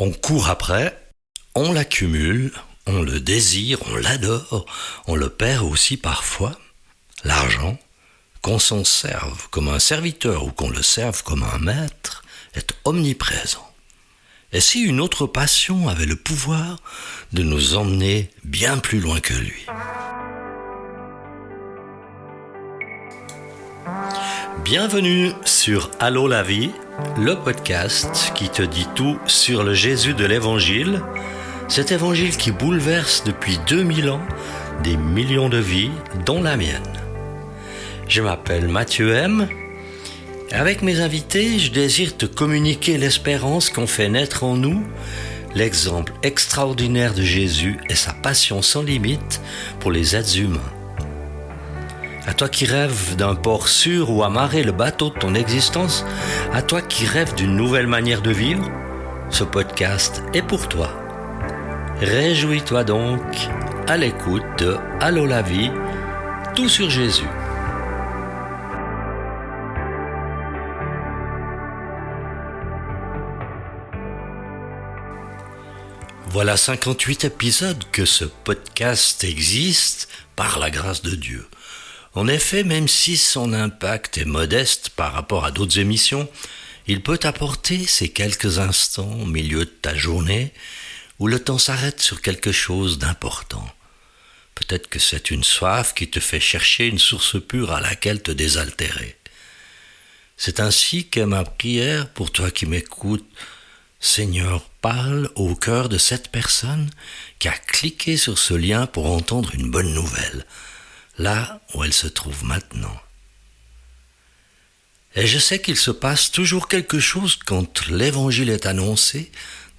On court après, on l'accumule, on le désire, on l'adore, on le perd aussi parfois. L'argent, qu'on s'en serve comme un serviteur ou qu'on le serve comme un maître, est omniprésent. Et si une autre passion avait le pouvoir de nous emmener bien plus loin que lui? Bienvenue sur Allô la vie, le podcast qui te dit tout sur le Jésus de l'Évangile, cet Évangile qui bouleverse depuis 2000 ans des millions de vies, dont la mienne. Je m'appelle Mathieu M. Avec mes invités, je désire te communiquer l'espérance qu'ont fait naître en nous l'exemple extraordinaire de Jésus et sa passion sans limite pour les êtres humains. À toi qui rêves d'un port sûr où amarrer le bateau de ton existence, à toi qui rêves d'une nouvelle manière de vivre, ce podcast est pour toi. Réjouis-toi donc à l'écoute de Allô la vie, tout sur Jésus. Voilà 58 épisodes que ce podcast existe par la grâce de Dieu. En effet, même si son impact est modeste par rapport à d'autres émissions, il peut apporter ces quelques instants au milieu de ta journée où le temps s'arrête sur quelque chose d'important. Peut-être que c'est une soif qui te fait chercher une source pure à laquelle te désaltérer. C'est ainsi qu'est ma prière pour toi qui m'écoutes. Seigneur, parle au cœur de cette personne qui a cliqué sur ce lien pour entendre une bonne nouvelle, là où elle se trouve maintenant. Et je sais qu'il se passe toujours quelque chose quand l'Évangile est annoncé,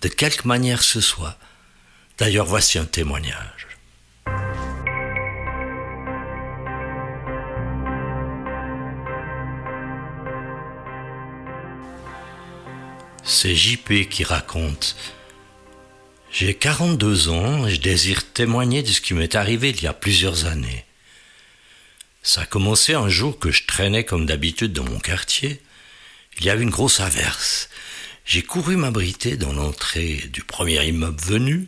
de quelque manière ce soit. D'ailleurs, voici un témoignage. C'est JP qui raconte. J'ai 42 ans et je désire témoigner de ce qui m'est arrivé il y a plusieurs années. Ça a commencé un jour que je traînais comme d'habitude dans mon quartier. Il y avait une grosse averse. J'ai couru m'abriter dans l'entrée du premier immeuble venu.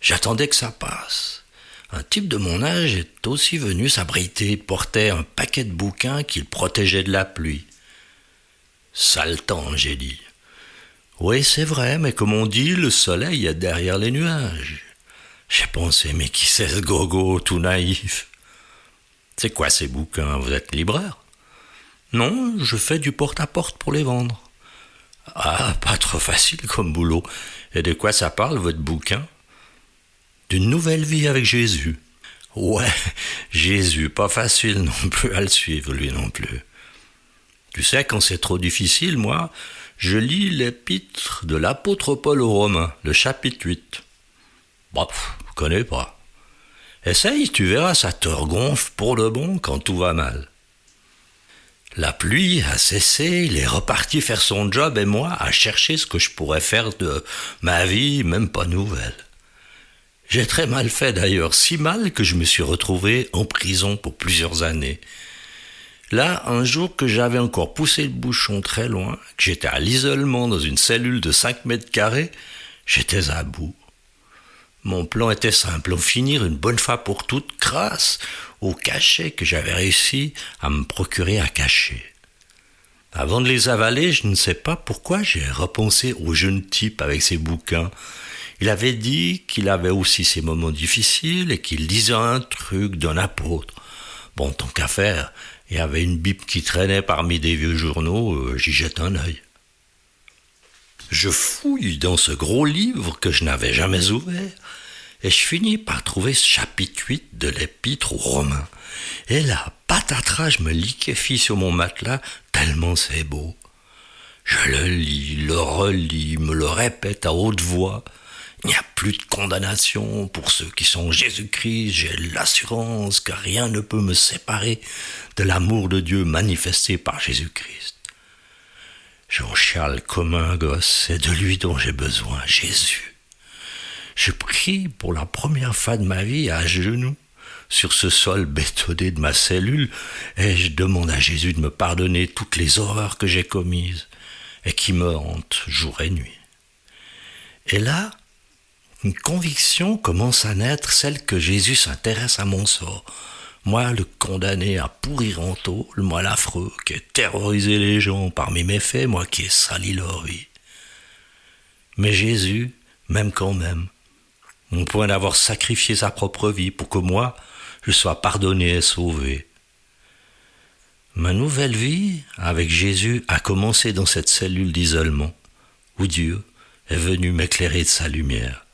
J'attendais que ça passe. Un type de mon âge est aussi venu s'abriter, portait un paquet de bouquins qu'il protégeait de la pluie. Sale temps, j'ai dit. Oui, c'est vrai, mais comme on dit, le soleil est derrière les nuages. J'ai pensé, mais qui c'est ce gogo tout naïf? C'est quoi ces bouquins? Vous êtes libraire? Non, je fais du porte-à-porte pour les vendre. Ah, pas trop facile comme boulot. Et de quoi ça parle, votre bouquin? D'une nouvelle vie avec Jésus. Ouais, Jésus, pas facile non plus à le suivre, lui non plus. Tu sais, quand c'est trop difficile, moi, je lis l'épître de l'apôtre Paul aux Romains, le chapitre 8. Bon, je connais pas. Essaye, tu verras, ça te regonfle pour le bon quand tout va mal. La pluie a cessé, il est reparti faire son job et moi à chercher ce que je pourrais faire de ma vie, même pas nouvelle. J'ai très mal fait d'ailleurs, si mal que je me suis retrouvé en prison pour plusieurs années. Là, un jour que j'avais encore poussé le bouchon très loin, que j'étais à l'isolement dans une cellule de 5 mètres carrés, j'étais à bout. Mon plan était simple, en finir une bonne fois pour toutes grâce aux cachets que j'avais réussi à me procurer à cacher. Avant de les avaler, je ne sais pas pourquoi j'ai repensé au jeune type avec ses bouquins. Il avait dit qu'il avait aussi ses moments difficiles et qu'il lisait un truc d'un apôtre. Bon, tant qu'à faire, il y avait une Bible qui traînait parmi des vieux journaux, j'y jette un œil. Je fouille dans ce gros livre que je n'avais jamais ouvert et je finis par trouver ce chapitre 8 de l'épître aux Romains. Et là, patatras, je me liquéfie sur mon matelas tellement c'est beau. Je le lis, le relis, me le répète à haute voix. Il n'y a plus de condamnation pour ceux qui sont en Jésus-Christ. J'ai l'assurance que rien ne peut me séparer de l'amour de Dieu manifesté par Jésus-Christ. J'en chiale comme un gosse, c'est de lui dont j'ai besoin, Jésus. Je prie pour la première fois de ma vie à genoux sur ce sol bétonné de ma cellule et je demande à Jésus de me pardonner toutes les horreurs que j'ai commises et qui me hantent jour et nuit. Et là, une conviction commence à naître, celle que Jésus s'intéresse à mon sort. Moi, le condamné à pourrir en tôle, moi l'affreux qui ai terrorisé les gens par mes méfaits, moi qui ai sali leur vie. Mais Jésus m'aime quand même, au point d'avoir sacrifié sa propre vie pour que moi, je sois pardonné et sauvé. Ma nouvelle vie avec Jésus a commencé dans cette cellule d'isolement, où Dieu est venu m'éclairer de sa lumière.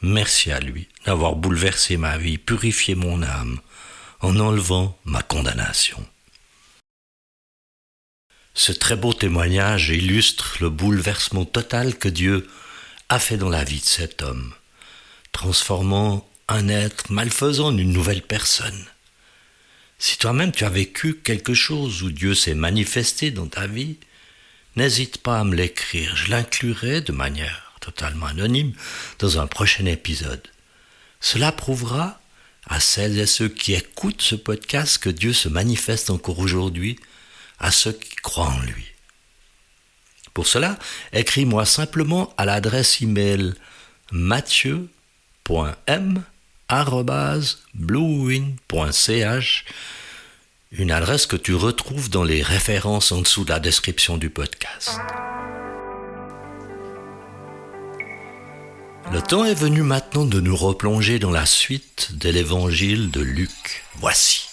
Merci à lui d'avoir bouleversé ma vie, purifié mon âme, en enlevant ma condamnation. Ce très beau témoignage illustre le bouleversement total que Dieu a fait dans la vie de cet homme, transformant un être malfaisant en une nouvelle personne. Si toi-même tu as vécu quelque chose où Dieu s'est manifesté dans ta vie, n'hésite pas à me l'écrire, je l'inclurai de manière totalement anonyme dans un prochain épisode. Cela prouvera à celles et ceux qui écoutent ce podcast que Dieu se manifeste encore aujourd'hui à ceux qui croient en lui. Pour cela, écris-moi simplement à l'adresse email mathieu.m@bluewin.ch, une adresse que tu retrouves dans les références en dessous de la description du podcast. Le temps est venu maintenant de nous replonger dans la suite de l'évangile de Luc. Voici.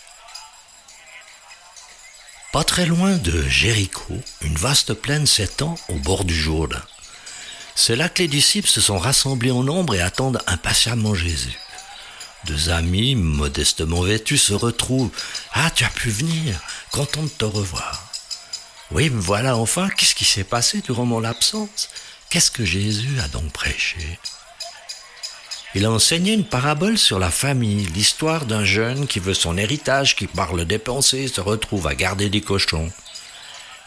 Pas très loin de Jéricho, une vaste plaine s'étend au bord du Jourdain. C'est là que les disciples se sont rassemblés en nombre et attendent impatiemment Jésus. Deux amis, modestement vêtus, se retrouvent. « Ah, tu as pu venir, content de te revoir. »« Oui, me voilà enfin, qu'est-ce qui s'est passé durant mon absence ? Qu'est-ce que Jésus a donc prêché ?» Il a enseigné une parabole sur la famille, l'histoire d'un jeune qui veut son héritage, qui par le dépenser se retrouve à garder des cochons.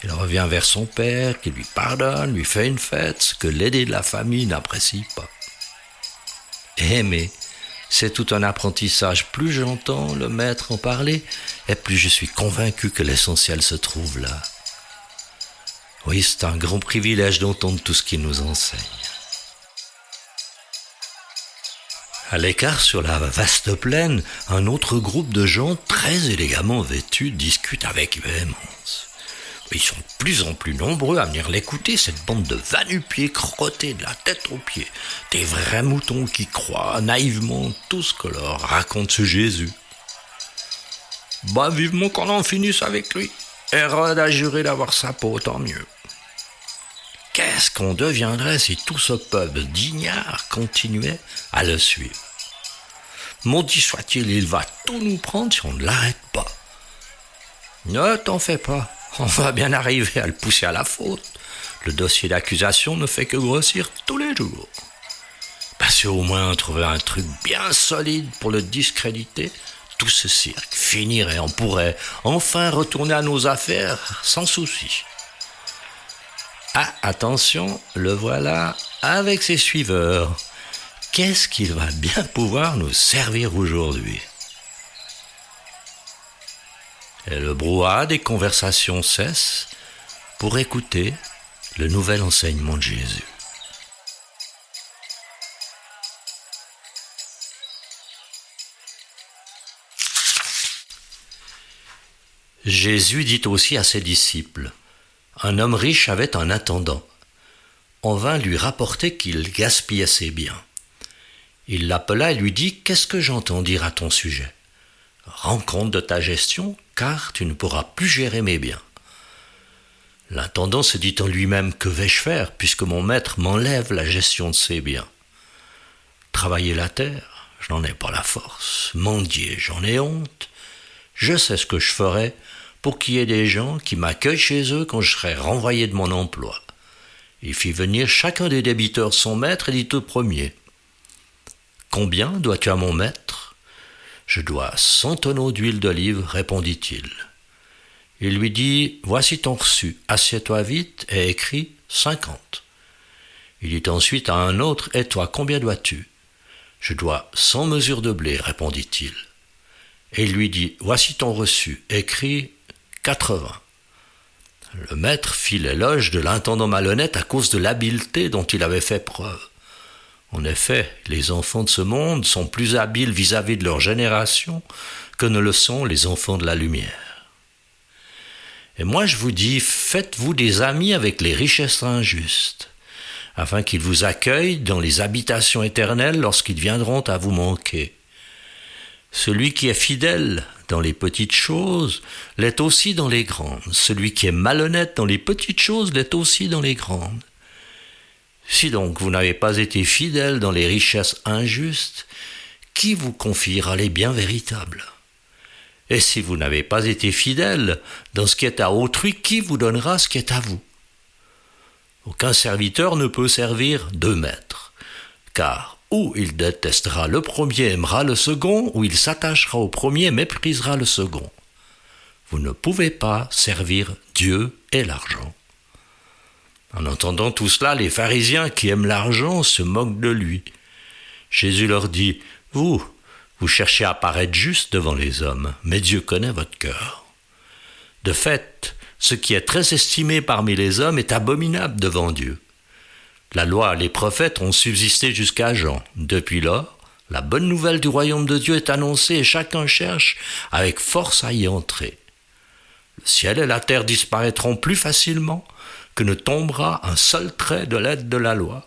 Il revient vers son père, qui lui pardonne, lui fait une fête, ce que l'aîné de la famille n'apprécie pas. Mais c'est tout un apprentissage. Plus j'entends le maître en parler, et plus je suis convaincu que l'essentiel se trouve là. Oui, c'est un grand privilège d'entendre tout ce qu'il nous enseigne. À l'écart, sur la vaste plaine, un autre groupe de gens très élégamment vêtus discute avec véhémence. Ils sont de plus en plus nombreux à venir l'écouter, cette bande de va-nu-pieds crottés de la tête aux pieds. Des vrais moutons qui croient naïvement tout ce que leur raconte ce Jésus. Vivement qu'on en finisse avec lui. Hérode a juré d'avoir sa peau, tant mieux. Qu'est-ce qu'on deviendrait si tout ce peuple d'ignards continuait à le suivre? Maudit soit-il, il va tout nous prendre si on ne l'arrête pas. Ne t'en fais pas, on va bien arriver à le pousser à la faute. Le dossier d'accusation ne fait que grossir tous les jours. Si au moins on trouvait un truc bien solide pour le discréditer, tout ce cirque finirait, on pourrait enfin retourner à nos affaires sans souci. Ah, attention, le voilà avec ses suiveurs. Qu'est-ce qu'il va bien pouvoir nous servir aujourd'hui? Et le brouhaha des conversations cesse pour écouter le nouvel enseignement de Jésus. Jésus dit aussi à ses disciples: un homme riche avait un intendant. On vint lui rapporter qu'il gaspillait ses biens. Il l'appela et lui dit: « Qu'est-ce que j'entends dire à ton sujet ? Rends compte de ta gestion, car tu ne pourras plus gérer mes biens. » L'intendant se dit en lui-même: « Que vais-je faire, puisque mon maître m'enlève la gestion de ses biens ? Travailler la terre, je n'en ai pas la force. Mendier, j'en ai honte. Je sais ce que je ferai pour qu'il y ait des gens qui m'accueillent chez eux quand je serai renvoyé de mon emploi. » Il fit venir chacun des débiteurs son maître et dit au premier: « Combien dois-tu à mon maître ? » « Je dois 100 tonneaux d'huile d'olive, répondit-il. Il lui dit: « Voici ton reçu, assieds-toi vite et écris 50. » Il dit ensuite à un autre: « Et toi, combien dois-tu ? » « Je dois 100 mesures de blé, répondit-il. Et il lui dit: « Voici ton reçu, écris 80. » Le maître fit l'éloge de l'intendant malhonnête à cause de l'habileté dont il avait fait preuve. En effet, les enfants de ce monde sont plus habiles vis-à-vis de leur génération que ne le sont les enfants de la lumière. Et moi je vous dis, faites-vous des amis avec les richesses injustes, afin qu'ils vous accueillent dans les habitations éternelles lorsqu'ils viendront à vous manquer. Celui qui est fidèle dans les petites choses l'est aussi dans les grandes. Celui qui est malhonnête dans les petites choses l'est aussi dans les grandes. Si donc vous n'avez pas été fidèle dans les richesses injustes, qui vous confiera les biens véritables ? Et si vous n'avez pas été fidèle dans ce qui est à autrui, qui vous donnera ce qui est à vous ? Aucun serviteur ne peut servir deux maîtres, car ou il détestera le premier, aimera le second, ou il s'attachera au premier, méprisera le second. Vous ne pouvez pas servir Dieu et l'argent. En entendant tout cela, les pharisiens qui aiment l'argent se moquent de lui. Jésus leur dit, « Vous cherchez à paraître juste devant les hommes, mais Dieu connaît votre cœur. De fait, ce qui est très estimé parmi les hommes est abominable devant Dieu. La loi et les prophètes ont subsisté jusqu'à Jean. Depuis lors, la bonne nouvelle du royaume de Dieu est annoncée et chacun cherche avec force à y entrer. Le ciel et la terre disparaîtront plus facilement que ne tombera un seul trait de l'aide de la loi.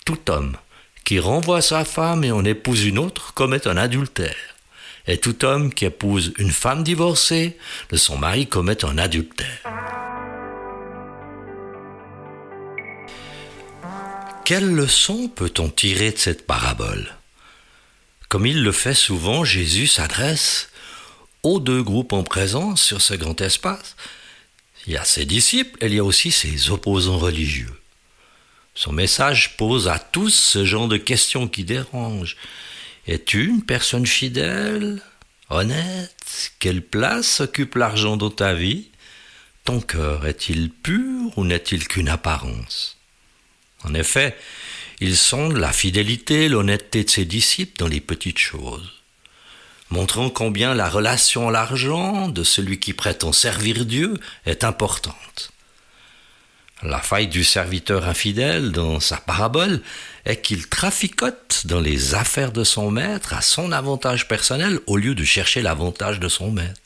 Tout homme qui renvoie sa femme et en épouse une autre commet un adultère. Et tout homme qui épouse une femme divorcée de son mari commet un adultère. » Quelle leçon peut-on tirer de cette parabole ? Comme il le fait souvent, Jésus s'adresse aux deux groupes en présence sur ce grand espace. Il y a ses disciples et il y a aussi ses opposants religieux. Son message pose à tous ce genre de questions qui dérangent. Es-tu une personne fidèle, honnête ? Quelle place occupe l'argent dans ta vie ? Ton cœur est-il pur ou n'est-il qu'une apparence ? En effet, il sonde la fidélité, l'honnêteté de ses disciples dans les petites choses, montrant combien la relation à l'argent de celui qui prétend servir Dieu est importante. La faille du serviteur infidèle dans sa parabole est qu'il traficote dans les affaires de son maître à son avantage personnel au lieu de chercher l'avantage de son maître.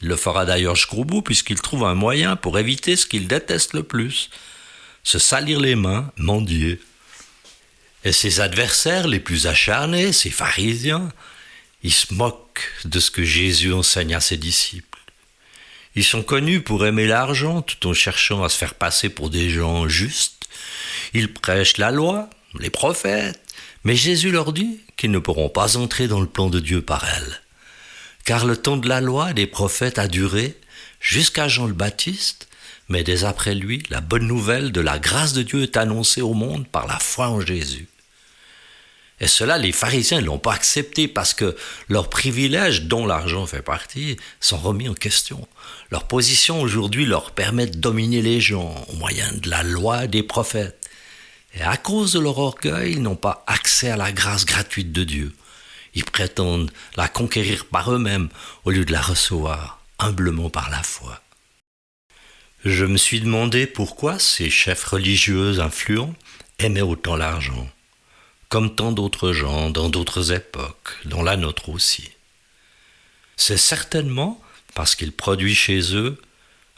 Il le fera d'ailleurs jusqu'au bout puisqu'il trouve un moyen pour éviter ce qu'il déteste le plus, se salir les mains, mendier. Et ses adversaires les plus acharnés, ses pharisiens, ils se moquent de ce que Jésus enseigne à ses disciples. Ils sont connus pour aimer l'argent tout en cherchant à se faire passer pour des gens justes. Ils prêchent la loi, les prophètes, mais Jésus leur dit qu'ils ne pourront pas entrer dans le plan de Dieu par elle. Car le temps de la loi et des prophètes a duré jusqu'à Jean le Baptiste, mais dès après lui, la bonne nouvelle de la grâce de Dieu est annoncée au monde par la foi en Jésus. Et cela, les pharisiens ne l'ont pas accepté parce que leurs privilèges, dont l'argent fait partie, sont remis en question. Leur position aujourd'hui leur permet de dominer les gens au moyen de la loi et des prophètes. Et à cause de leur orgueil, ils n'ont pas accès à la grâce gratuite de Dieu. Ils prétendent la conquérir par eux-mêmes au lieu de la recevoir humblement par la foi. Je me suis demandé pourquoi ces chefs religieux influents aimaient autant l'argent, comme tant d'autres gens dans d'autres époques, dans la nôtre aussi. C'est certainement parce qu'il produit chez eux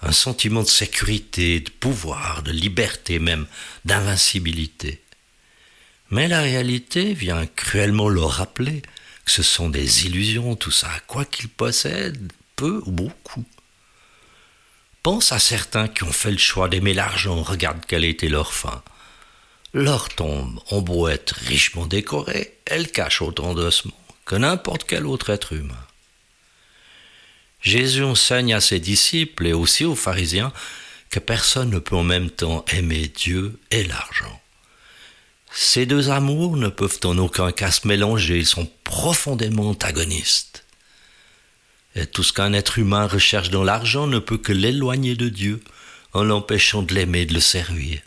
un sentiment de sécurité, de pouvoir, de liberté même, d'invincibilité. Mais la réalité vient cruellement leur rappeler que ce sont des illusions, tout ça, quoi qu'ils possèdent, peu ou beaucoup. Pense à certains qui ont fait le choix d'aimer l'argent, regarde quelle était leur fin. Leur tombe ont beau être richement décorée, elle cache autant d'ossements que n'importe quel autre être humain. Jésus enseigne à ses disciples et aussi aux pharisiens que personne ne peut en même temps aimer Dieu et l'argent. Ces deux amours ne peuvent en aucun cas se mélanger, ils sont profondément antagonistes. Et tout ce qu'un être humain recherche dans l'argent ne peut que l'éloigner de Dieu en l'empêchant de l'aimer et de le servir.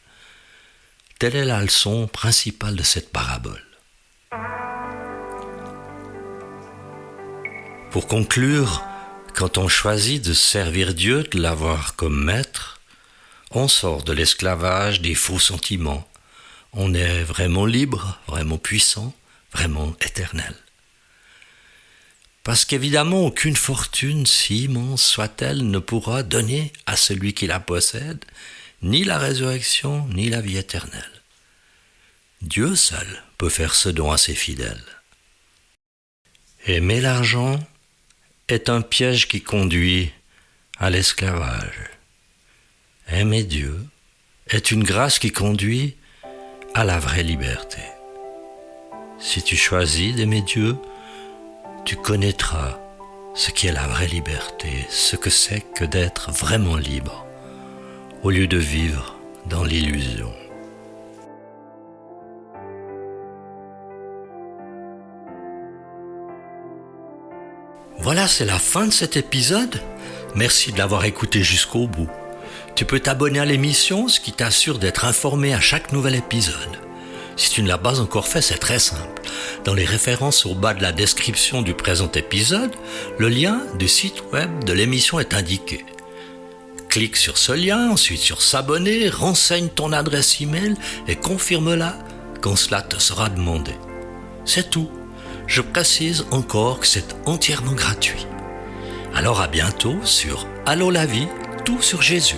Telle est la leçon principale de cette parabole. Pour conclure, Quand on choisit de servir Dieu, de l'avoir comme maître, on sort de l'esclavage des faux sentiments. On est vraiment libre, vraiment puissant, vraiment éternel. Parce qu'évidemment, aucune fortune, si immense soit-elle, ne pourra donner à celui qui la possède ni la résurrection, ni la vie éternelle. Dieu seul peut faire ce don à ses fidèles. Aimer l'argent est un piège qui conduit à l'esclavage. Aimer Dieu est une grâce qui conduit à la vraie liberté. Si tu choisis d'aimer Dieu, tu connaîtras ce qu'est la vraie liberté, ce que c'est que d'être vraiment libre, au lieu de vivre dans l'illusion. Voilà, c'est la fin de cet épisode. Merci de l'avoir écouté jusqu'au bout. Tu peux t'abonner à l'émission, ce qui t'assure d'être informé à chaque nouvel épisode. Si tu ne l'as pas encore fait, c'est très simple. Dans les références au bas de la description du présent épisode, le lien du site web de l'émission est indiqué. Clique sur ce lien, ensuite sur s'abonner, renseigne ton adresse email et confirme-la quand cela te sera demandé. C'est tout. Je précise encore que c'est entièrement gratuit. Alors à bientôt sur Allô la vie, tout sur Jésus.